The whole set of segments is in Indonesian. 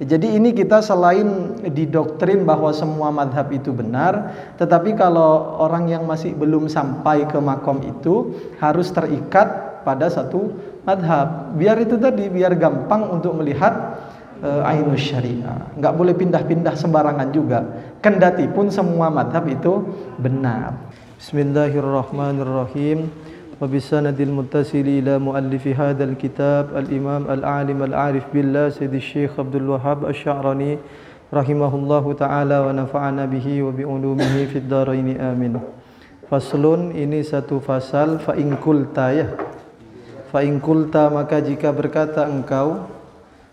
Jadi ini kita selain didoktrin bahwa semua madhab itu benar, tetapi kalau orang yang masih belum sampai ke makom itu harus terikat pada satu madhab. Biar itu tadi, biar gampang untuk melihat ainus syariah. Nggak boleh pindah-pindah sembarangan juga. Kendati pun semua madhab itu benar. Bismillahirrahmanirrahim. وبسند المتصل إلى مؤلف هذا الكتاب الإمام العالم العارف بالله سيد الشيخ عبد الوهاب الشعراني رحمه الله تعالى ونفعنا به وبعلومه في الدارين آمين. Faslun, ini satu fasal. Fa in qulta, ya. Fa in qulta, maka jika berkata engkau,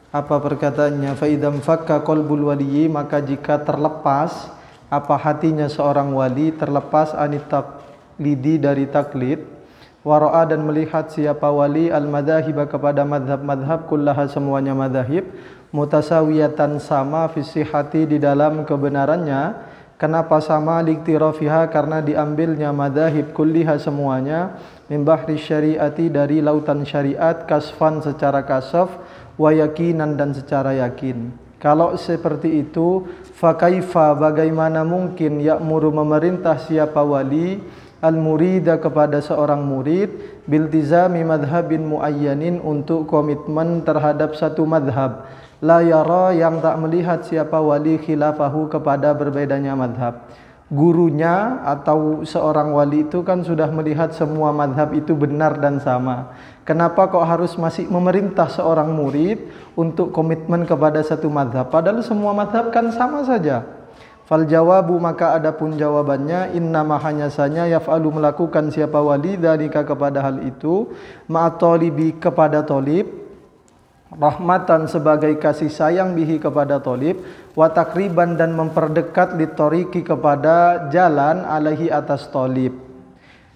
apa perkataannya? Fa idam fakka qalbul waliyyi, maka jika terlepas apa hatinya seorang wali, terlepas anit taqlidi, dari taklid, wara'a, dan melihat siapa wali, al-madhahiba, kepada madhab-madhab, kullaha, semuanya madhahib, mutasawiyatan, sama, fisihati, di dalam kebenarannya. Kenapa sama? Liktirafiha, karena diambilnya madhahib kulliha, semuanya, min bahri syariati, dari lautan syariat, kasfan, secara kasaf, wa yakinan, dan secara yakin. Kalau seperti itu, fakaifa, bagaimana mungkin, ya'muru, memerintah siapa wali, al-murida, kepada seorang murid, biltizami madhabin muayyanin, untuk komitmen terhadap satu madhab, la yara, yang tak melihat siapa wali, khilafahu, kepada berbedanya madhab. Gurunya atau seorang wali itu kan sudah melihat semua madhab itu benar dan sama. Kenapa kok harus masih memerintah seorang murid untuk komitmen kepada satu madhab, padahal semua madhab kan sama saja? Fal jawabu, maka adapun jawabannya, innama, hanya saja, yaf'alu, melakukan siapa wali, dzalika, kepada hal itu, ma'at talibi, kepada talib, rahmatan, sebagai kasih sayang, bihi, kepada talib, wa takriban, dan memperdekat, litoriki, kepada jalan, alaihi, atas talib.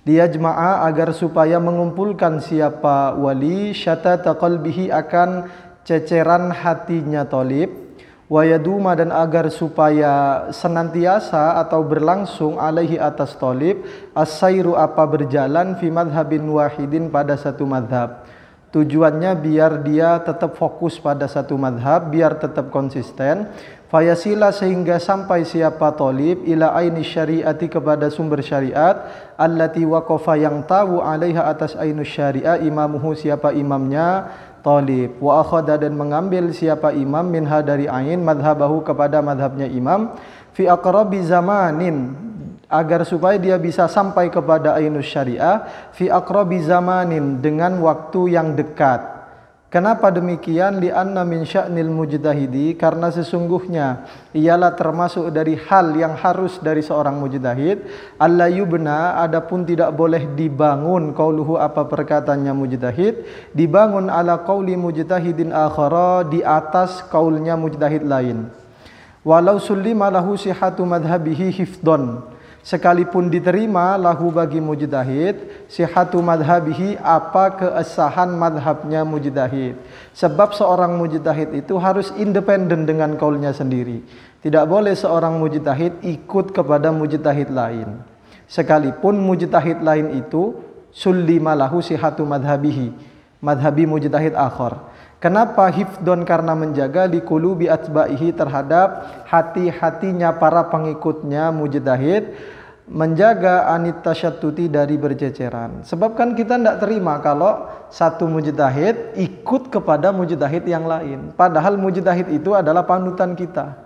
Dia jemaah, agar supaya mengumpulkan siapa wali, syatata qalbihi, akan ceceran hatinya talib, wa yaduma, dan agar supaya senantiasa atau berlangsung, alaihi, atas talib, as-sairu, apa berjalan, fi madhabin wahidin, pada satu madhab. Tujuannya biar dia tetap fokus pada satu madhab, biar tetap konsisten. Fayasila, sehingga sampai siapa talib, ila aini syariati, kepada sumber syariat, allati waqafa, yang tahu, alaiha, atas ainus syariah, imamuhu, siapa imamnya talib, wa akhadha, dan mengambil siapa imam, minha, dari ain, madhabahu, kepada madhabnya imam, fi aqrabi zamanin, agar supaya dia bisa sampai kepada ainus syariah, fi aqrabi zamanin, dengan waktu yang dekat. Kenapa demikian? Li'anna min sya'nil mujtahidi, karena sesungguhnya ialah termasuk dari hal yang harus dari seorang mujtahid, alla yubna, adapun tidak boleh dibangun, qauluhu, apa perkataannya mujtahid, dibangun ala qauli mujtahidin akhara, di atas qaulnya mujtahid lain. Walau sullima lahu sihhatu madhabihi hifdon, sekalipun diterima lahu, bagi mujtahid, sihhatu madhabihi, apa keasahan madhabnya mujtahid. Sebab seorang mujtahid itu harus independen dengan kaulnya sendiri. Tidak boleh seorang mujtahid ikut kepada mujtahid lain, sekalipun mujtahid lain itu sullima lahu sihhatu madhabihi, madhabi mujtahid akhar. Kenapa hifdon? Karena menjaga, liqulubi atba'ihi, terhadap hati-hatinya para pengikutnya mujtahid, menjaga anit tasyattuti, dari berceceran. Sebab kan kita tidak terima kalau satu mujtahid ikut kepada mujtahid yang lain, padahal mujtahid itu adalah panutan kita.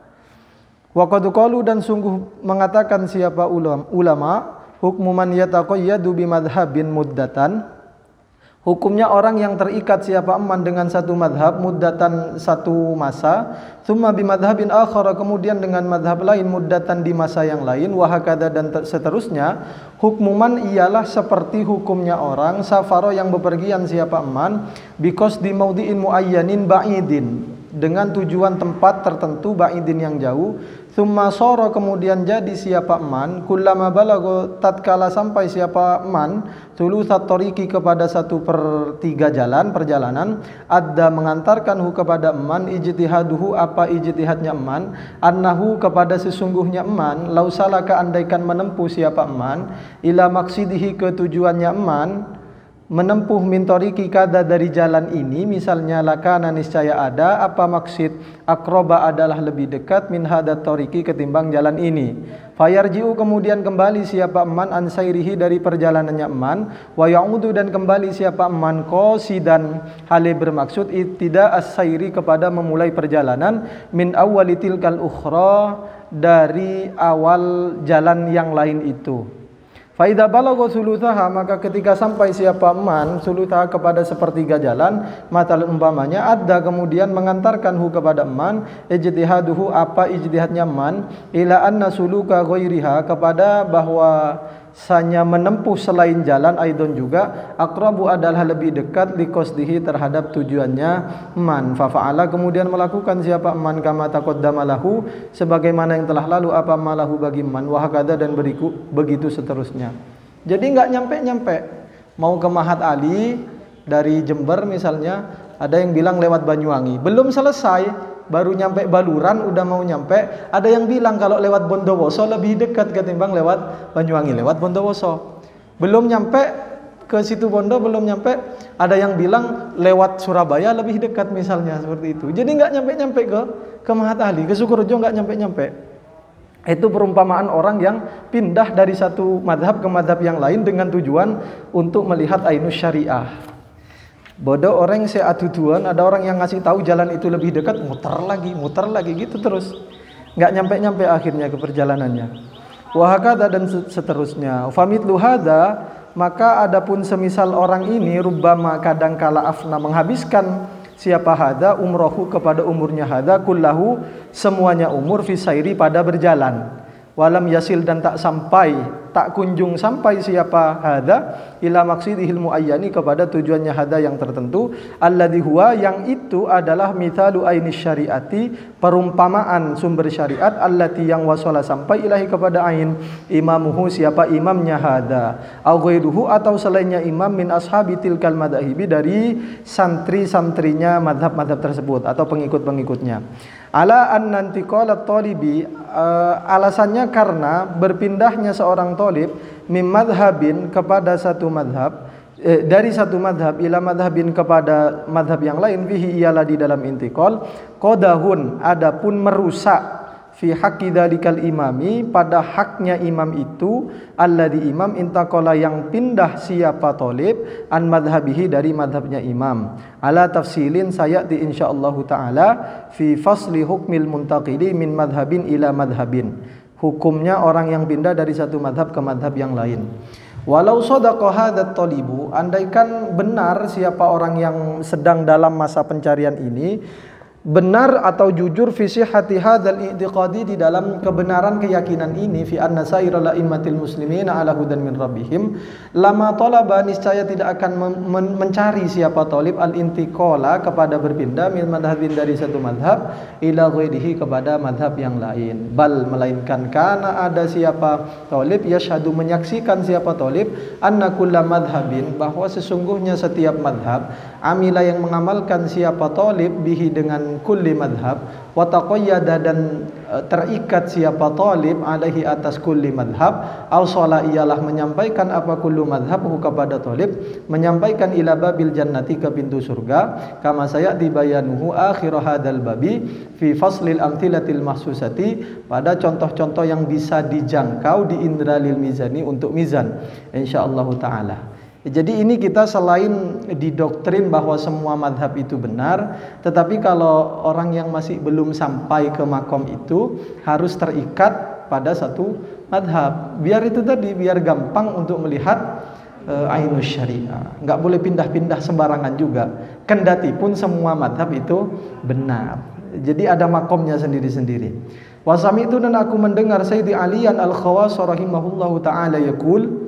Wa qad qalu, dan sungguh mengatakan siapa ulama, hukmu man yataqayyadu bimadhabin muddatan, hukumnya orang yang terikat siapa eman dengan satu madhab, muddatan, satu masa, thumma bimadhabin akhara, kemudian dengan madhab lain, muddatan, di masa yang lain, wahakada, dan seterusnya. Hukmuman ialah seperti hukumnya orang safaro, yang bepergian siapa eman, bikos di maudhi'in muayyanin ba'idin, dengan tujuan tempat tertentu, ba'idin, yang jauh. Thumma soro, kemudian jadi siapa eman, kullama balago, tatkala sampai siapa eman, thulutsat tariqi, kepada 1/3 jalan, perjalanan, adda, mengantarkan hu, kepada eman, ijtihaduhu, apa ijtihadnya eman, annahu, kepada sesungguhnya eman, lausalaka, andaikan menempuh siapa eman, ila maksidihi, ke tujuannya eman, menempuh min tariqi kada dari jalan ini, misalnya lakana niscaya ada, apa maksud aqraba adalah lebih dekat min hadat tariqi ketimbang jalan ini. Fayarji'u kemudian kembali siapa man an sairihi dari perjalanannya man, wa ya'udu dan kembali siapa man qasidan hale bermaksud tidak as-sairi kepada memulai perjalanan min awwali tilkal ukhra dari awal jalan yang lain itu. Faida balagha sulusaha, maka ketika sampai siapa man sulusaha kepada sepertiga jalan, matal umpamanya ada kemudian mengantarkan hu kepada man ijtihaduhu apa ijtihadnya man ila anna suluka ghairiha kepada bahwa sanya menempuh selain jalan aidon juga aqrabu adalah lebih dekat liqasdihi terhadap tujuannya man. Fa fa'ala kemudian melakukan siapa man kama taqaddama lahu sebagaimana yang telah lalu apa malahu bagi man wa hakada dan begitu seterusnya. Jadi enggak nyampe-nyampe mau ke Mahat Ali dari Jember misalnya, ada yang bilang lewat Banyuwangi, belum selesai baru nyampe Baluran udah mau nyampe. Ada yang bilang kalau lewat Bondowoso lebih dekat ketimbang lewat Banyuwangi, lewat Bondowoso. Belum nyampe ke situ Bondo, belum nyampe, ada yang bilang lewat Surabaya lebih dekat misalnya, seperti itu. Jadi nggak nyampe-nyampe ke Mahat Ali, ke Sukorejo nggak nyampe-nyampe. Itu perumpamaan orang yang pindah dari satu madhab ke madhab yang lain dengan tujuan untuk melihat ainus syariah. Bodoh orang seatuduan, ada orang yang ngasih tahu jalan itu lebih dekat, muter lagi gitu terus, nggak nyampe akhirnya ke perjalanannya. Wahakada dan seterusnya. Famitlu hada, maka adapun semisal orang ini rubbama kadangkala afna menghabiskan siapa hada umrohu kepada umurnya hada kullahu semuanya umur fisairi pada berjalan. Walam yasil dan tak kunjung sampai siapa hada ila maqsidihil muayyani kepada tujuannya hada yang tertentu, alladhi huwa yang itu adalah mithalu ainis syariati perumpamaan sumber syariat, allati yang wasala sampai ilahi kepada ain imamuhu siapa imamnya hada, au ghairuhu atau selainnya imam min ashabi tilkal madhahibi dari santri-santrinya madhab-madhab tersebut atau pengikut-pengikutnya. Ala an nantiqalat talibi, alasannya karena berpindahnya seorang talib mim madhabin kepada satu madhab, dari satu madhab ila madhabin kepada madhab yang lain, fihi ialah di dalam intiqal qadahun adapun merusak fi haqqi dalikal imami pada haknya imam itu, alladhi imam intaqala yang pindah siapa talib an madhabihi dari madhabnya imam, ala tafsilin sayati insyaallah taala fi fasli hukmil muntaqili min madhabin ila madhabin, hukumnya orang yang pindah dari satu madhab ke madhab yang lain. Walau sadaqa hadat talibu, andaikan benar siapa orang yang sedang dalam masa pencarian ini, benar atau jujur fi sihhati hadzal i'tiqadi di dalam kebenaran keyakinan ini, fi anna sairul a'immatil muslimina ala hudan min rabbihim, lama talaba niscaya tidak akan mencari siapa talib al intiqala kepada berpindah min madhabin dari satu madhab ila ghairihi kepada madhab yang lain, bal melainkan kana ada siapa talib yashhadu menyaksikan siapa talib anna kulla madhabin bahwa sesungguhnya setiap madhab amila yang mengamalkan siapa talib bihi dengan kulli madhab wa taqayyada dan terikat siapa talib alaihi atas kulli madhab, awsala ialah menyampaikan apa kullu madhabhu kepada talib, menyampaikan ila babil jannati ke pintu surga, kama sayati bayanuhu akhir hadal babi fi faslil amtilatil mahsusati pada contoh-contoh yang bisa dijangkau di indralil mizani untuk mizan insyaallah taala. Jadi ini kita selain didoktrin bahwa semua madhab itu benar, tetapi kalau orang yang masih belum sampai ke makom itu harus terikat pada satu madhab. Biar itu tadi, biar gampang untuk melihat ainus syariah. Nggak boleh pindah-pindah sembarangan juga. Kendati pun semua madhab itu benar. Jadi ada makomnya sendiri-sendiri. Wasami itu dan aku mendengar Sayyidi Aliyan Al-Khawas rahimahullahu ta'ala yaqul,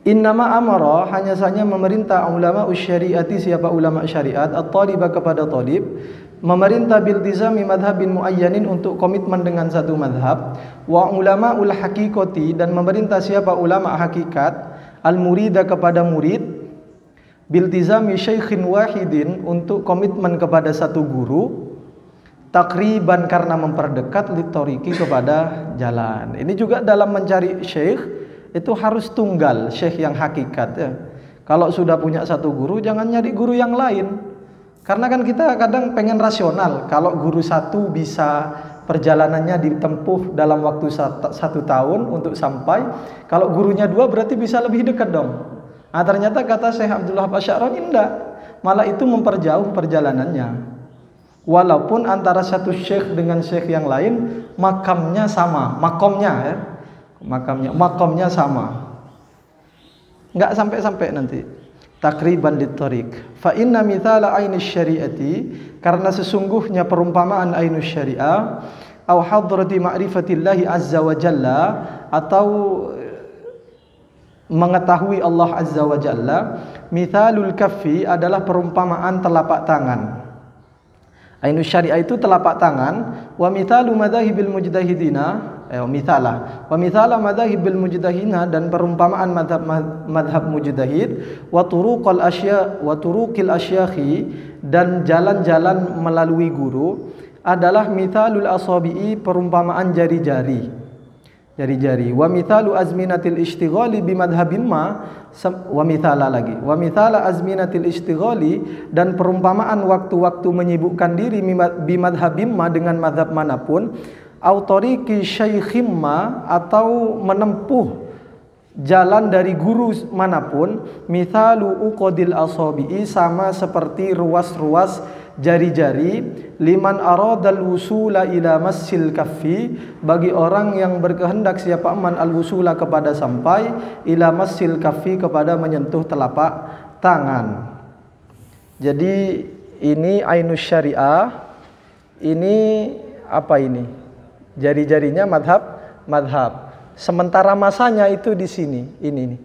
innama amara hanya saja memerintah ulama syariati siapa ulama syariat at-talibah kepada talib, memerintah biltizami madhabin muayyanin untuk komitmen dengan satu madhab, wa ulama ul haqiqati dan memerintah siapa ulama hakikat al-murida kepada murid, biltizami syaikhin wahidin untuk komitmen kepada satu guru, takriban karena memperdekat litoriki kepada jalan. Ini juga dalam mencari syekh itu harus tunggal syekh yang hakikat ya. Kalau sudah punya satu guru, jangan nyari guru yang lain. Karena kan kita kadang pengen rasional. Kalau guru satu bisa perjalanannya ditempuh dalam waktu 1 tahun untuk sampai. Kalau gurunya 2 berarti bisa lebih dekat dong. Nah, ternyata kata Syekh Abdul Wahab Asy-Sya'rani enggak. Malah itu memperjauh perjalanannya. Walaupun antara satu syekh dengan syekh yang lain makamnya sama, makamnya sama. Enggak sampai-sampai nanti. Takriban litariq. Fa inna mithala aini syariati, karena sesungguhnya perumpamaan ainu syariah, au hadrati ma'rifatillahi azza wa jalla, atau mengetahui Allah azza wa jalla, mithalul kaffi adalah perumpamaan telapak tangan. Ainu syariah itu telapak tangan. Wa mithalu madhahibil mujtahidina, wa mithala madhahibil mujtahina, dan perumpamaan madhab mujtahid, wa turuqil asyakhi, dan jalan-jalan melalui guru, adalah mithalul asabi'i, perumpamaan jari-jari. Wa mithalu azminatil ishtighali bimadhabin ma, wa mithala azminatil ishtighali, dan perumpamaan waktu-waktu menyibukkan diri bimadhabin ma, dengan madhab manapun, autoriki syaikhim ma, atau menempuh jalan dari guru manapun, mithalu uqadil asabi'i, sama seperti ruas-ruas jari-jari, liman aradal wusula ila massil kaffi, bagi orang yang berkehendak siapa aman al wusula, kepada sampai, ila massil kaffi, kepada menyentuh telapak tangan. Jadi ini ainus syariah, ini apa ini? Jari-jarinya madhab. Sementara masanya itu di sini, ini nih.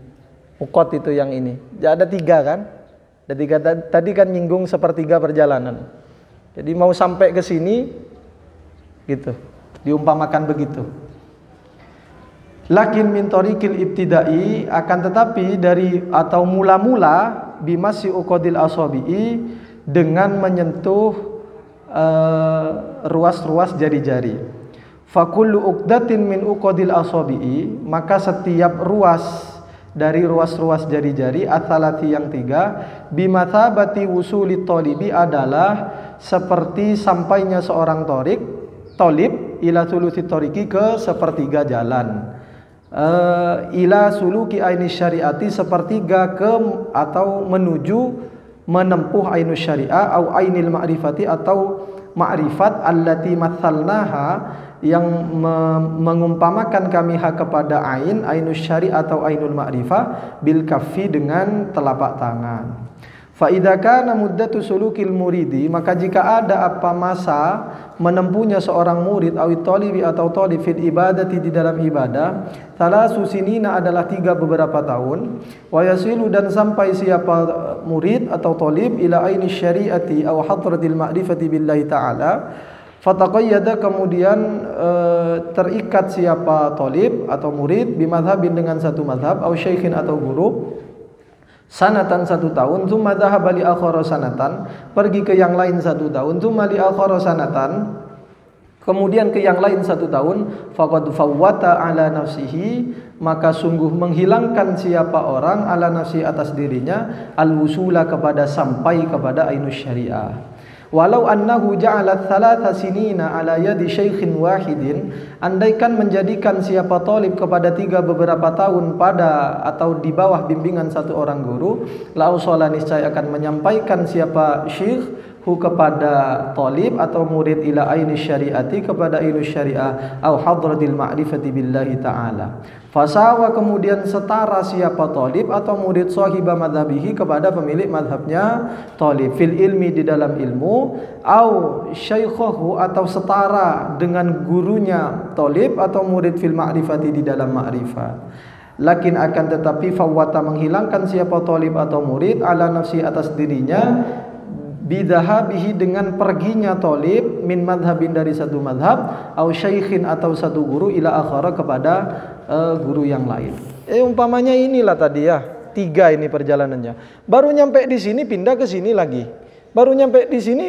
Uqad itu yang ini. Ya, ada 3 kan? Tadi kan nyinggung sepertiga perjalanan. Jadi mau sampai ke sini gitu. Diumpamakan begitu. Lakin min tariqil ibtidai, akan tetapi dari atau mula-mula bimasi uqadil asabi'i, dengan menyentuh ruas-ruas jari-jari. Fa kullu uqdatin min uqadil asabi'i, maka setiap ruas dari ruas-ruas jari-jari, atsalati yang 3, bimathabati wusuli thalibi, adalah seperti sampainya seorang thalib ila sulusi thariqi, ke sepertiga jalan, ila suluki aini syariati, sepertiga ke atau menuju menempuh ainus syariah, au ainil ma'rifati, atau ma'rifat, allati matsalnaha, yang mengumpamakan kami kepada ainus syariah atau ainul ma'rifah, bil kaffi, dengan telapak tangan. Fa idza kana muddatu sulukil muridi, maka jika ada apa masa menempuhnya seorang murid, awit thalibi, atau thalib, fil ibadati, di dalam ibadah, thalasu sinina, adalah 3 beberapa tahun, wa yasilu, dan sampai siapa murid atau thalib, ila aini syariati aw hadratil ma'rifati billahi ta'ala, fataqayyada, kemudian terikat siapa thalib atau murid, bimadhabin, dengan satu madhab, au syaikhin, atau guru, sanatan 1 tahun, tsumma dhahaba li akhara sanatan, pergi ke yang lain 1 tahun, tsumma li akhara sanatan, kemudian ke yang lain 1 tahun, faqad fawwata ala nafsihi, maka sungguh menghilangkan siapa orang, ala nafsi, atas dirinya, al wusula, kepada sampai kepada ainus syariah. Walau annahu ja'ala 3 sinina ala yadi syaikhin wahidin, andaikan menjadikan siapa thalib kepada 3 beberapa tahun pada atau di bawah bimbingan satu orang guru, la usala, niscaya akan menyampaikan siapa syekh kepada thalib atau murid, ila aini syariati, kepada ainus syariah, au hadratil ma'rifati billahi ta'ala. Fasawa, kemudian setara siapa thalib atau murid, sahiba madhabihi, kepada pemilik madhabnya thalib, fil ilmi, di dalam ilmu, au syaikhahu, atau setara dengan gurunya thalib atau murid, fil ma'rifati, di dalam ma'rifat. Lakin, akan tetapi, fawwata, menghilangkan siapa thalib atau murid, ala nafsi, atas dirinya, bidahabihi, dengan perginya thalib, min madhabin, dari satu madhab, au syaikhin, atau satu guru, ila akhara, kepada guru yang lain. Umpamanya inilah tadi ya, 3 ini perjalanannya. Baru nyampe di sini, pindah ke sini lagi. Baru nyampe di sini,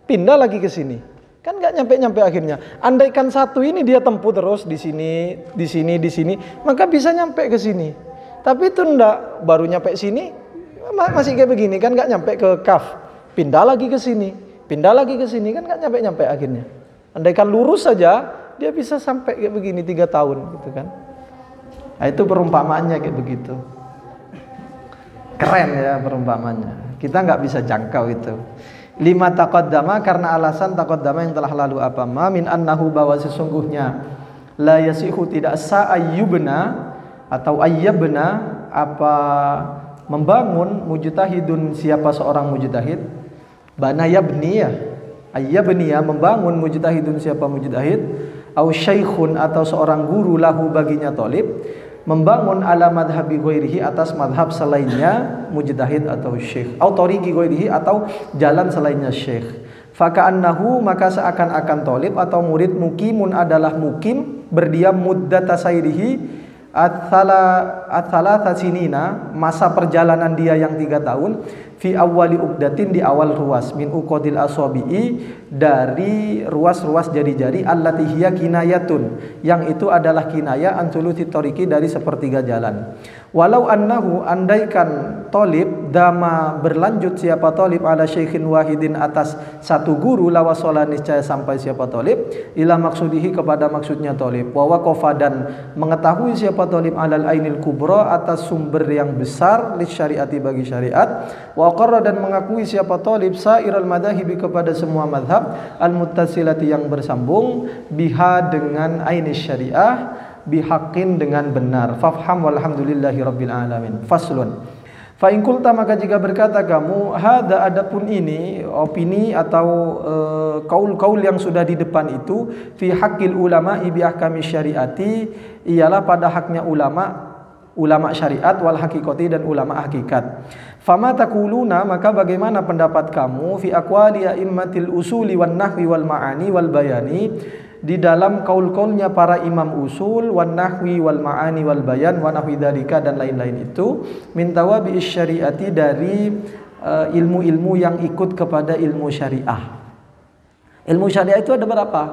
pindah lagi ke sini. Kan nggak nyampe-nyampe akhirnya. Andaikan satu ini dia tempuh terus di sini, maka bisa nyampe ke sini. Tapi itu ndak, baru nyampe sini masih kayak begini kan, nggak nyampe ke kaf, pindah lagi ke sini, pindah lagi ke sini kan nggak nyampe akhirnya. Andaikan lurus saja dia bisa sampai kayak begini 3 tahun gitu kan. Nah, itu perumpamaannya kayak begitu. Keren ya perumpamaannya. Kita nggak bisa jangkau itu. Lima taqaddama, karena alasan taqaddama yang telah lalu apa, ma min annahu, bahwa sesungguhnya la yasihu, tidak sah, ayyubna atau ayyabna, apa membangun, mujtahidun, siapa seorang mujtahid, bana yabni ya, ayyabni ya, membangun, mujtahidun, siapa mujtahid, au syaikhun, atau seorang guru, lahu, baginya thalib, membangun ala madhabi ghairihi, atas madhab selainnya mujtahid atau syekh, au tariqi ghairihi, atau jalan selainnya syekh. Faka'annahu, maka seakan-akan thalib atau murid, mukimun, adalah mukim, berdiam, muddata sairihi, at-thalatha sinina, masa perjalanan dia yang 3 tahun, fi awwali uqdatin, di awal ruas, min uqadil asabi'i, dari ruas-ruas jari-jari, allati hiya kinayatun, yang itu adalah kinaya, antuluti tariqi, dari sepertiga jalan. Walau annahu, andaikan thalib, dama, berlanjut siapa thalib, ala syekhin wahidin, atas satu guru, lawasola, niscaya sampai siapa thalib, ila maksudihi, kepada maksudnya thalib, wa waqafa, dan mengetahui siapa thalib, alal ainil kubra, atas sumber yang besar, lis syariati, bagi syariat, wa aqarra, dan mengakui siapa thalib, sairal madhahibi, kepada semua madhab, al muttasilati, yang bersambung, biha, dengan ainis syariah, bihaqin, dengan benar. Fafham, walhamdulillahi rabbil alamin. Faslun. Fa in qulta, maka jika berkata kamu, hada, adapun ini, opini atau kaul-kaul yang sudah di depan itu, fi haqqil ulama bi ahkami syariati, ialah pada haknya ulama syariat, wal haqiqati, dan ulama hakikat. Fama taquluna, maka bagaimana pendapat kamu, fi aqwali a'immatil usuli wan nahwi wal ma'ani wal bayani, di dalam kaul-kaulnya para imam usul, wan nahwi wal ma'ani wal bayan, wa nahwi dzalika, dan lain-lain itu, min tawabi syariati, dari ilmu-ilmu yang ikut kepada ilmu syariah. Ilmu syariah itu ada berapa?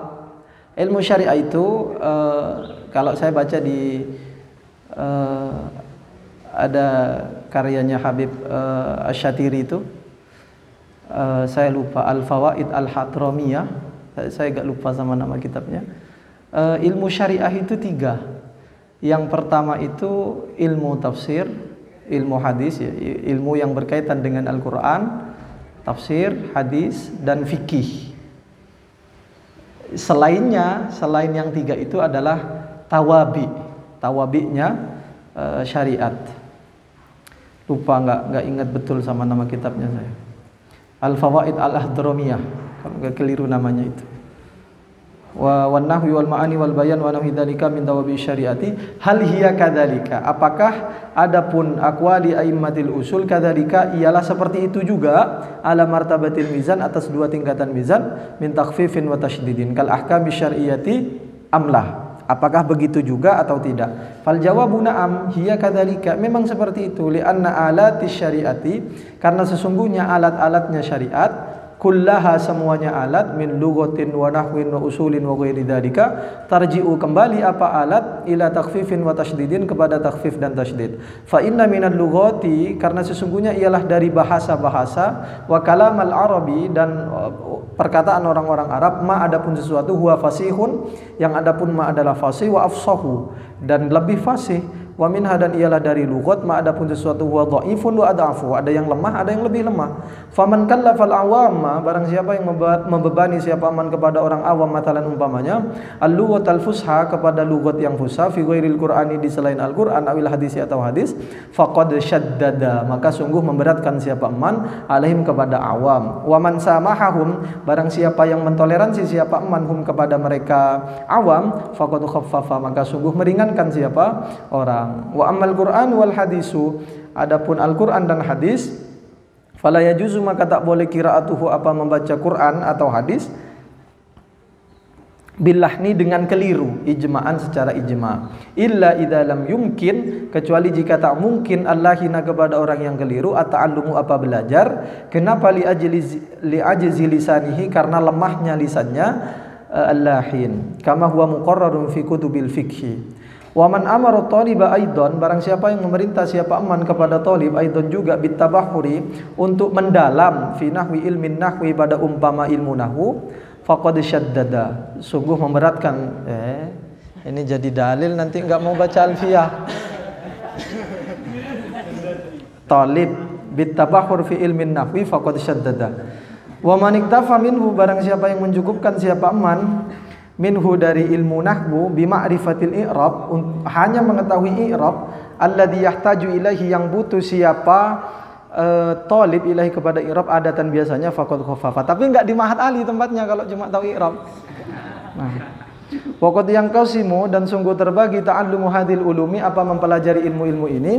Ilmu syariah itu kalau saya baca di ada karyanya Habib Asy-Syatiri itu, saya lupa, Al-Fawaid Al-Hadramiyah, saya agak lupa sama nama kitabnya. Ilmu syariah itu 3. Yang pertama itu ilmu tafsir, ilmu hadis, ya, ilmu yang berkaitan dengan Al-Quran, tafsir, hadis, dan fikih. Selain yang 3 itu adalah tawabinya syariat. Lupa, nggak ingat betul sama nama kitabnya saya. Al-Fawaid Al-Hadramiyah, kalau nggak keliru namanya itu. Wa nahwi wal ma'ani wal bayan wa nahwi dzalika min tawabi syariati, hal hiya kadzalika, apakah adapun aqwali aimmatil usul kadzalika, ialah seperti itu juga, ala martabatil mizan, atas 2 tingkatan mizan, min takhfifin wa tasydidin, kal ahkami syar'iyyati amlah, apakah begitu juga atau tidak? Fal jawabu na'am, hiya kadzalika, memang seperti itu, li anna alati syariati, karena sesungguhnya alat-alatnya syariat, kullaha, semuanya alat, min lughatin wa nahwin wa usulin wa ghairi dzalika, tarji'u, kembali apa alat, ila takhfifin wa tasydidin, kepada takhfif dan tasydid. Fa inna minal lughati, karena sesungguhnya ialah dari bahasa-bahasa, wa kalamal arabi, dan perkataan orang-orang Arab, ma, adapun sesuatu, huwa fasihun, yang adapun ma adalah fasih, wa afsahu, dan lebih fasih, wa minha, dan ialah dari lughat, ma, adapun sesuatu, huwa dhaifun wa ad'afu, ada yang lemah, ada yang lebih lemah. Faman kallafal awama, barang siapa yang membebani siapa man kepada orang awam, matalan umpamanya, al-lughat al-fusha, kepada lughat yang fusha, fi ghairil qur'ani, di selain Al-Qur'an, awil hadisi, atau hadis, faqad syaddada, maka sungguh memberatkan siapa man, alaihim, kepada awam. Wa man samahahum, barang siapa yang mentoleransi siapa man hum, kepada mereka awam, faqad khaffafa, maka sungguh meringankan siapa orang. Wa ammal Qur'an wal hadisu, adapun Al-Qur'an dan hadis, fala yajuzu, maka tak boleh qiraatuhu, apa membaca Qur'an atau hadis, billahni, dengan keliru, ijma'an, secara ijma', illa idza lam yumkin, kecuali jika tak mungkin, allahina, kepada orang yang keliru, at-ta'allumu, apa belajar, kenapa, li ajzi lisanihi, karena lemahnya lisannya, allahin, kama huwa muqarrarun fi kutubil fikhi, Wa man amara taliba aidan, barang siapa yang memerintah siapa man kepada talib aidan juga bitabahuri untuk mendalam fi nahwi ilmin nahwi pada umpama ilmu nahwu, faqad syaddada, sungguh memberatkan. Ini jadi dalil nanti enggak mau baca alfiyah. Talib bitabahur fi ilmin nahwi faqad syaddada. Wa man iktafa minhu, barang siapa yang mencukupkan siapa man minhu dari ilmu nahwu bima'rifatil i'rab, hanya mengetahui i'rab, alladhi yahtaju ilaihi, yang butuh siapa talib ilahi kepada i'rab, adatan biasanya faqad khaffafa. Tapi enggak di Ma'had Ali tempatnya kalau cuma tahu i'rab. Nah, waqad yang qasimu, dan sungguh terbagi ta'allumu hadil ulumi, apa mempelajari ilmu-ilmu ini,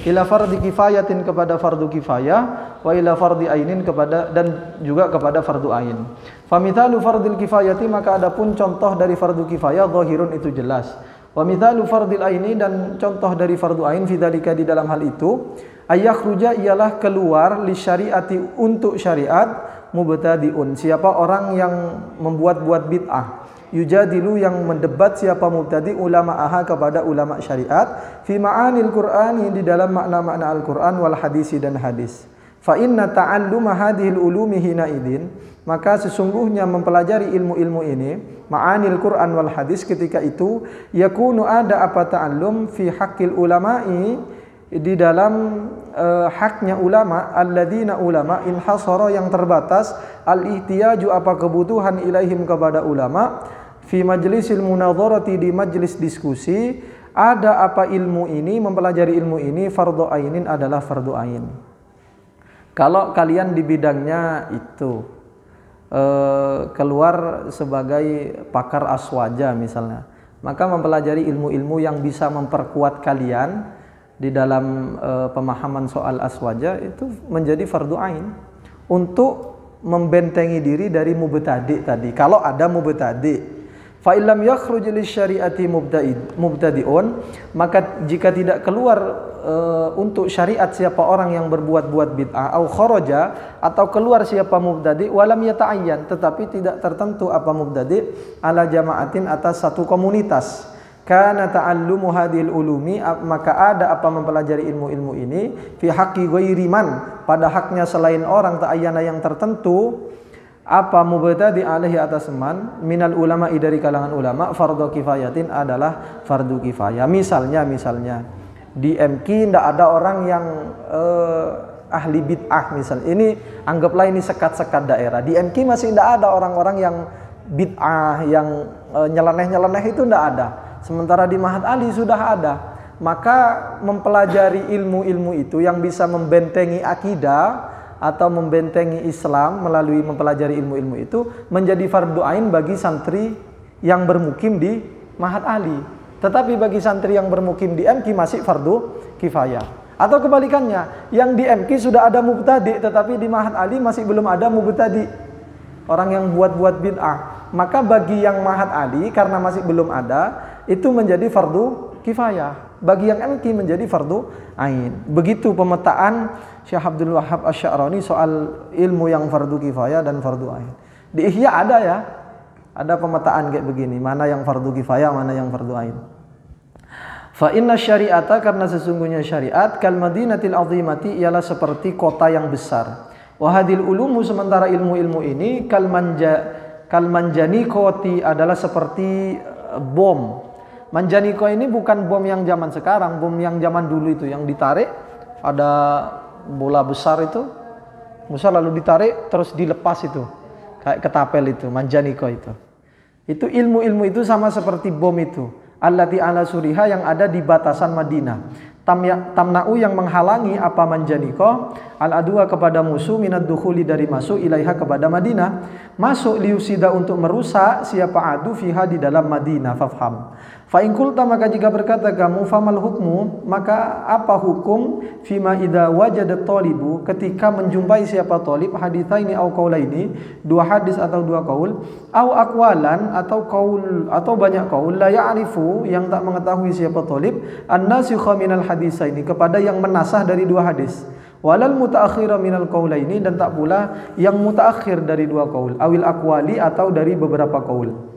ila fardhi kifayatin, kepada fardu kifayah, wa ila fardhi ainin, kepada dan juga kepada fardu ain. Famithalu fardil kifayati, maka adapun contoh dari fardu kifayah, zahirun, itu jelas. Wa mithalu fardil aini, dan contoh dari fardu ain, fidzalika, di dalam hal itu, ayakhruja, ialah keluar, li syariati, untuk syariat, mubtadi'un, siapa orang yang membuat-buat bid'ah, yujadilu, yang mendebat siapa mubtadi, ulama aha, kepada ulama syariat, fi ma'anil Qur'ani, di dalam makna-makna Al-Qur'an, wal hadisi, dan hadis. Fa inna ta'alluma hadhil ulumi hina idin, maka sesungguhnya mempelajari ilmu-ilmu ini, ma'anil Qur'an wal hadis, ketika itu yakunu, ada apa ta'allum, fi haqqil ulama'i, di dalam haknya ulama, alladzina, ulama, inhasara, yang terbatas, al-ihtiyaju, apa kebutuhan, ilaihim, kepada ulama, fi majlisil munadharati, di majlis diskusi, ada apa ilmu ini, mempelajari ilmu ini, fardhu ainin, adalah fardhu ain. Kalau kalian di bidangnya itu keluar sebagai pakar aswaja misalnya, maka mempelajari ilmu-ilmu yang bisa memperkuat kalian di dalam pemahaman soal aswaja, itu menjadi fardhu ain untuk membentengi diri dari mubtadi' tadi. Kalau ada mubtadi', fa illam yakhruj lisyariati mubtadi'un, maka jika tidak keluar untuk syariat siapa orang yang berbuat-buat bid'ah, au kharaja, atau keluar siapa mubtadi', walam yata'ayyan, tetapi tidak tertentu apa mubtadi', ala jama'atin, atas satu komunitas, kana ta'allumu hadhil ulumi, maka ada apa mempelajari ilmu-ilmu ini, fi haqqi ghairi man, pada haknya selain orang, ta'ayyana, yang tertentu, apa mubtadi' alaihi, atas man, minal ulama, dari kalangan ulama, fardhu kifayatin, adalah fardu kifayah. Misalnya di MK tidak ada orang yang ahli bid'ah misalnya. Ini anggaplah ini sekat-sekat daerah. Di MK masih tidak ada orang-orang yang bid'ah, yang nyeleneh-nyeleneh, itu tidak ada. Sementara di Ma'had Ali sudah ada. Maka mempelajari ilmu-ilmu itu yang bisa membentengi akidah atau membentengi Islam melalui mempelajari ilmu-ilmu itu, menjadi fardu ain bagi santri yang bermukim di Ma'had Ali. Tetapi bagi santri yang bermukim di MK masih fardu kifayah. Atau kebalikannya, yang di MK sudah ada mubtadi', tetapi di Ma'had Ali masih belum ada mubtadi', orang yang buat-buat bid'ah. Maka bagi yang Ma'had Ali, karena masih belum ada, itu menjadi fardu kifayah. Bagi yang MK menjadi fardu ain. Begitu pemetaan Syekh Abdul Wahhab Asy-Sya'rani soal ilmu yang fardu kifayah dan fardu ain. Di Ihya ada ya, ada pemetaan kayak begini, mana yang fardu kifayah, mana yang fardu ain. Fa inna syari'ata, karena sesungguhnya syariat, kal madinatil azimati, ialah seperti kota yang besar. Wa hadil ulumu, sementara ilmu-ilmu ini, kal manjanikoti, adalah seperti bom. Manjaniko ini bukan bom yang zaman sekarang, bom yang zaman dulu itu, yang ditarik, ada bola besar itu, misal lalu ditarik terus dilepas itu, kayak ketapel itu, manjaniko itu. Itu ilmu-ilmu itu sama seperti bom itu. Allati ala suriha, yang ada di batasan Madinah. Tamna'u, yang menghalangi apa manjaniko, al-adwa, kepada musuh, minad dukhuli, dari masuk, ilaiha, kepada Madinah. Masuk liusida, untuk merusak siapa adu, fiha, di dalam Madinah. Fafham. Fa in qulta, maka jika berkata kamu, famal hukmu, maka apa hukum, fima idza wajada talibu, ketika menjumpai siapa talib, haditsaini au qaulaini, dua hadis atau dua qaul, au aqwalan, atau qaul atau banyak qaul, la ya'rifu, yang tak mengetahui siapa talib, an-nasikha minal hadisaini, kepada yang menasah dari dua hadis, walal mutaakhira minal qaulaini, dan tak pula yang mutaakhir dari dua qaul, awil aqwali, atau dari beberapa qaul.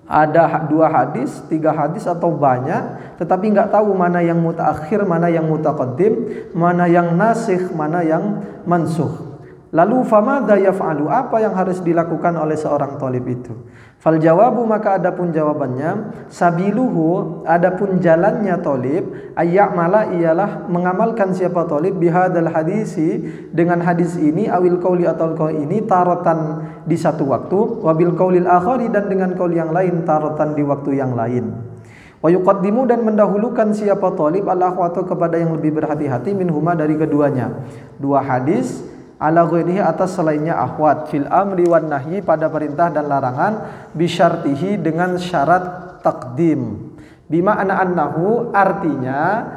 Ada 2 hadis, 3 hadis atau banyak, tetapi nggak tahu mana yang mutaakhir, mana yang mutaqaddim, mana yang nasikh, mana yang mansukh. Lalu famadha yaf'alu, apa yang harus dilakukan oleh seorang talib itu? Fal jawabu, maka adapun jawabannya, sabiluhu, adapun jalannya talib, ayya'mala, ialah mengamalkan siapa talib bihadal hadisi, dengan hadis ini, awil qauli atau qaul ini, taratan di satu waktu, wabil qaulil akhari, dan dengan qaul yang lain, taratan di waktu yang lain. Wa yuqaddimu, dan mendahulukan siapa talib al-akhwatu, kepada yang lebih berhati-hati, minhuma, dari keduanya. 2 hadis ala ghairihi, atas selainnya akhwat, fil amri wan nahyi, pada perintah dan larangan, bisyartihi, dengan syarat takdim. Bima'na annahu, artinya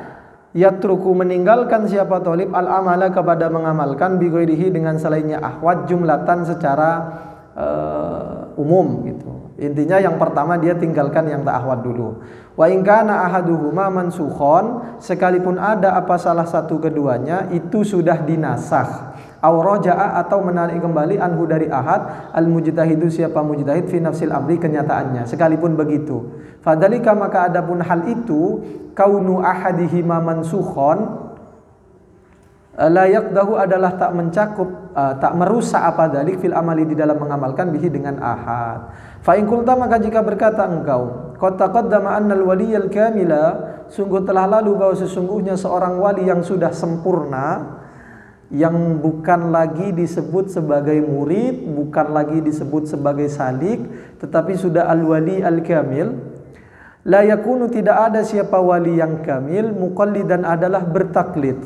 yatruku, meninggalkan siapa talib al amala, kepada mengamalkan, bi ghairihi, dengan selainnya akhwat, jumlatan, secara umum gitu. Intinya yang pertama dia tinggalkan yang tak akhwat dulu. Wa in kana ahaduhuma mansukhon, sekalipun ada apa salah satu keduanya itu sudah dinasakh, aw raja'a, atau menarik kembali, anhu, dari ahad, al mujtahidu, siapa mujtahid, fi nafsil amri, kenyataannya, sekalipun begitu. Fadzalika, maka adapun hal itu, kaunu ahadihima mansukhon, la yaqdahu, adalah tak mencakup, tak merusak apa dalik, fil amali, di dalam mengamalkan, bihi, dengan ahad. Fa in qulta, maka jika berkata engkau, qad taqaddama annal waliyal kamila, sungguh telah lalu bahwa sesungguhnya seorang wali yang sudah sempurna, yang bukan lagi disebut sebagai murid, bukan lagi disebut sebagai salik, tetapi sudah al-wali al-kamil. La yakunu, tidak ada siapa wali yang kamil, muqallidan, adalah bertaklid.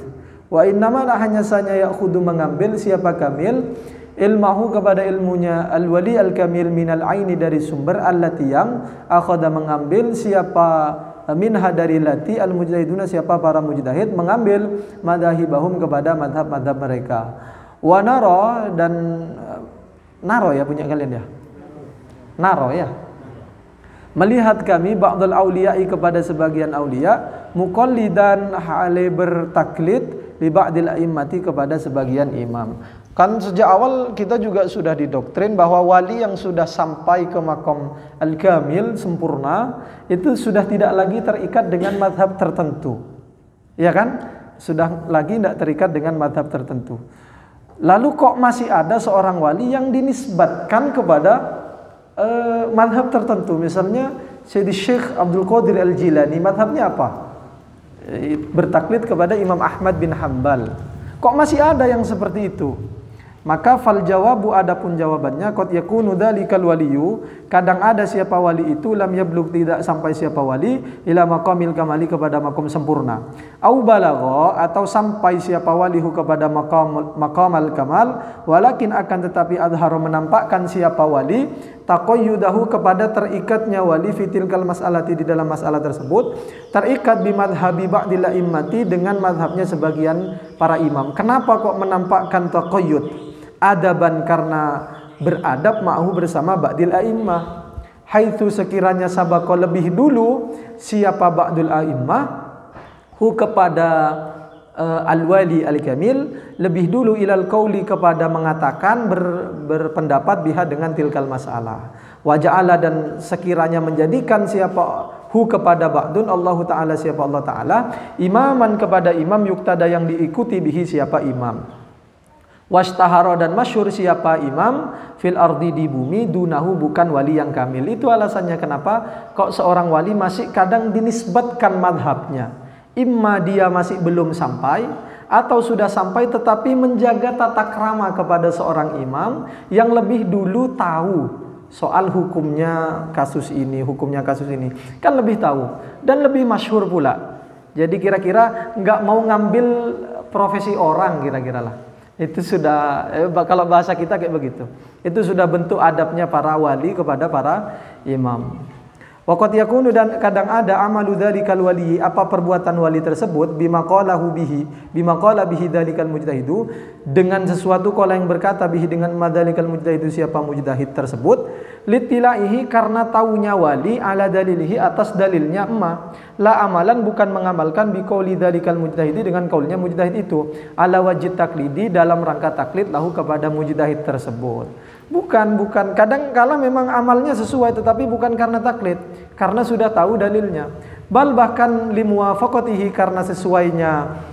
Wa innama, hanya saja ya'khudhu, mengambil siapa kamil, ilmahu, kepada ilmunya al-wali al-kamil, minal aini, dari sumber, allati, yang akhadha, mengambil siapa minha, dari lati, al-mujtahiduna, siapa para mujtahid, mengambil madhahibahum, kepada madhab-madhab mereka. Wa naro, dan naro ya punya kalian ya, naro ya, melihat kami, ba'dul awliya'i, kepada sebagian awliya, muqallidan, hale bertaklid, li ba'dil a'immati, kepada sebagian imam. Kan sejak awal kita juga sudah didoktrin bahwa wali yang sudah sampai ke maqam al-kamil, sempurna, itu sudah tidak lagi terikat dengan madhab tertentu. Ya kan? Sudah lagi tidak terikat dengan madhab tertentu. Lalu kok masih ada seorang wali yang dinisbatkan kepada madhab tertentu? Misalnya Sayyidi Syekh Abdul Qadir Al-Jilani, madhabnya apa? Bertaklid kepada Imam Ahmad bin Hanbal. Kok masih ada yang seperti itu? Maka fal jawabu, adapun jawabannya, qad yakunu dzalikal waliyu, kadang ada siapa wali itu, lam yablugh, tidak sampai siapa wali, ila maqamil kamali, kepada maqam sempurna. Au balagha, atau sampai siapa walihu, kepada maqamal kamal, walakin, akan tetapi, adhara, menampakkan siapa wali, taqayyudahu, kepada terikatnya wali, fitilkal mas'alati, di dalam masalah tersebut, terikat bimadhabi ba'dil a'immati, dengan madhabnya sebagian para imam. Kenapa kok menampakkan taqayyud? Adaban, karena beradab, ma'hu, bersama ba'dil a'immah, haitsu, sekiranya sabaqo, lebih dulu siapa ba'dul a'immah, hu, kepada al-wali al-kamil, lebih dulu ilal qauli, kepada mengatakan, berpendapat biha, dengan tilkal masalah. Wa ja'ala, dan sekiranya menjadikan siapa hu, kepada ba'dun, Allah Ta'ala, siapa Allah Ta'ala, imaman, kepada imam, yuktada, yang diikuti, bihi, siapa imam. Washtahara, dan masyhur siapa imam, fil ardi, di bumi, dunahu, bukan wali yang kamil. Itu alasannya kenapa kok seorang wali masih kadang dinisbatkan madhabnya. Imma dia masih belum sampai, atau sudah sampai tetapi menjaga tata krama kepada seorang imam yang lebih dulu tahu soal hukumnya kasus ini, hukumnya kasus ini, kan lebih tahu dan lebih masyhur pula. Jadi kira-kira nggak mau ngambil profesi orang, kira-kira lah. Itu sudah, kalau bahasa kita kayak begitu. Itu sudah bentuk adabnya para wali kepada para imam. Waqad yakunu, dan kadang ada, amalu dzalikal wali, apa perbuatan wali tersebut, bima qala bihi dzalikal mujtahidu, dengan sesuatu qala yang berkata, bihi, dengan madzalikal mujtahidu, siapa mujtahid tersebut, litilaihi, karena taunya wali, ala dalilihi, atas dalilnya la amalan, bukan mengamalkan, biqauli dzalikal mujtahidi, dengan qaulnya mujtahid itu, ala wajib taklidi, dalam rangka taklid lahu, kepada mujtahid tersebut. Bukan. Kadang kala memang amalnya sesuai tetapi bukan karena taklid, karena sudah tahu dalilnya. Bahkan limuwafaqatihi, karena sesuainya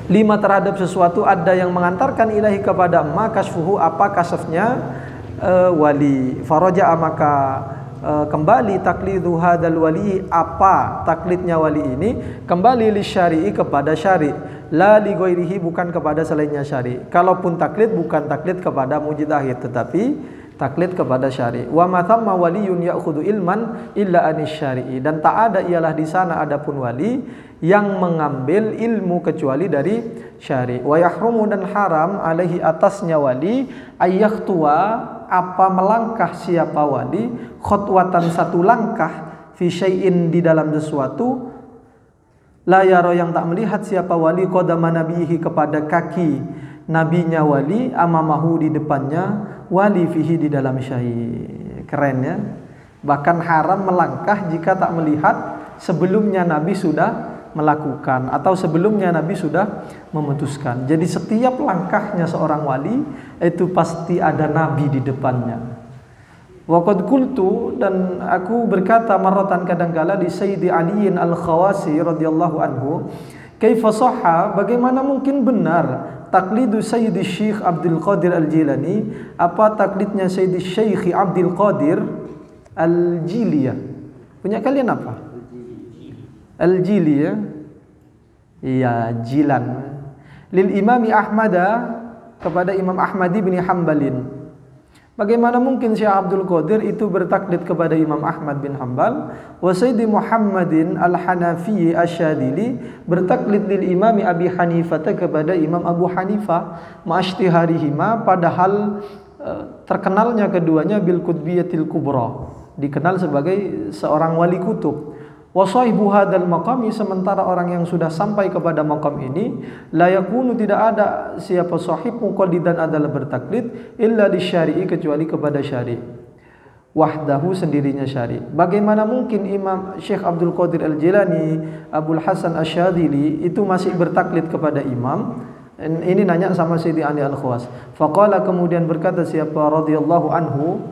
lima terhadap sesuatu, ada yang mengantarkan ilahi kepada kasfuhu, apa kasafnya wali. Faraja'a, maka kembali taklidu hadal wali, apa taklidnya wali ini, kembali li syari'i, kepada syari', la li ghairihi, bukan kepada selainnya syari'. Kalaupun taklid, bukan taklid kepada mujtahid tetapi taklid kepada syari'. Wa ma thamma waliyun ya'khudhu ilman illa anis syari'i, dan tak ada ialah di sana adapun wali yang mengambil ilmu kecuali dari syari'. Wa yahrumu, dan haram, alaihi, atasnya wali, ayyaktua, apa melangkah siapa wali, khutwatan, satu langkah, fi syai'in, di dalam sesuatu, la yaro, yang tak melihat siapa wali, qadama nabihi, kepada kaki nabinya wali, amamahu, di depannya wali, fihi, di dalam syai'. Keren ya. Bahkan haram melangkah jika tak melihat sebelumnya nabi sudah melakukan atau sebelumnya nabi sudah memutuskan. Jadi setiap langkahnya seorang wali itu pasti ada nabi di depannya. Wa qad qultu, dan aku berkata marratan, kadangkala, di Sayyidi Aliin Al-Khawasi radhiyallahu anhu, kaifa sahha, bagaimana mungkin benar taklidu Sayyidi Syekh Abdul Qadir Al-Jilani, apa taklidnya Sayyidi Syekh Abdul Qadir Al-Jiliyah. Punya kalian apa? Al-Jili ya? Iya, Jilan. Lil Imami Ahmada, kepada Imam Ahmad bin Hambalin. Bagaimana mungkin Syekh Abdul Qadir itu bertaklid kepada Imam Ahmad bin Hambal? Wa Sayyidi Muhammadin Al-Hanafi Asyadili bertaklid lil Imami Abi Hanifah, kepada Imam Abu Hanifah, ma'ashtiharihima, padahal terkenalnya keduanya bil qutbiyatil kubra, dikenal sebagai seorang wali kutub. Wa sahibu hadzal maqami, sementara orang yang sudah sampai kepada maqam ini, la yakunu, tidak ada siapa sahib muqallidan, adalah bertaklid, illa di syari'i, kecuali kepada syari', wahdahu, sendirinya syari'. Bagaimana mungkin Imam Syekh Abdul Qadir Al-Jilani, Abul Hasan Asyadili itu masih bertaklid kepada imam? Ini nanya sama Sayyidi Ali Al-Khawas. Faqala, kemudian berkata siapa radhiyallahu anhu,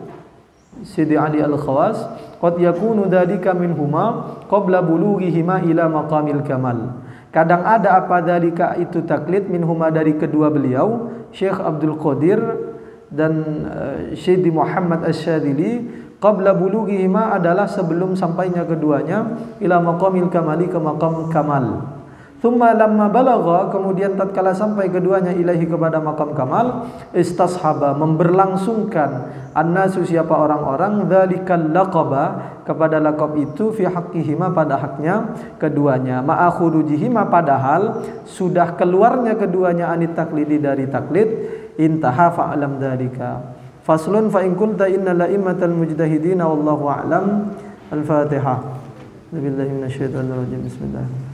Sayyidi Ali Al-Khawas, qad yakunu dzalika minhuma qabla bulughihima ila maqamil kamal. Kadang ada apa dzalika, itu taklid, minhuma, dari kedua beliau, Syekh Abdul Qadir dan Sayyidi Muhammad Asyadili, qabla bulughihima, adalah sebelum sampainya keduanya, ila maqamil kamali, ke maqam kamal. Thumma lamma balagha, kemudian tatkala sampai keduanya ilahi, kepada maqam kamal, istashaba, memberlangsungkan, annasu, siapa orang-orang, dzalikal laqaba, kepada laqab itu, fi haqqihima, pada haknya keduanya, ma'a khurujihima, padahal sudah keluarnya keduanya, anit taklidi, dari taklid, intaha fa'lam dzalika. Faslun, fa in qulta innal la'immatal mujtahidin wallahu a'lam. Al-Fatihah. Billahi minasyaitonir rajim. Bismillah.